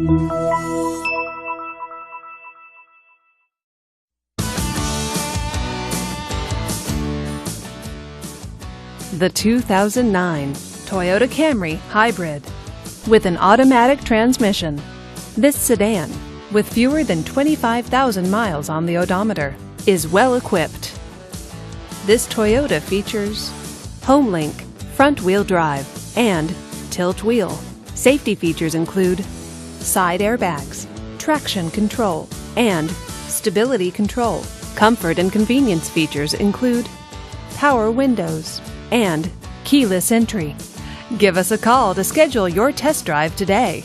The 2009 Toyota Camry Hybrid. With an automatic transmission, this sedan, with fewer than 25,000 miles on the odometer, is well equipped. This Toyota features HomeLink, front-wheel drive, and tilt wheel. Safety features include side airbags, traction control, and stability control. Comfort and convenience features include power windows and keyless entry. Give us a call to schedule your test drive today.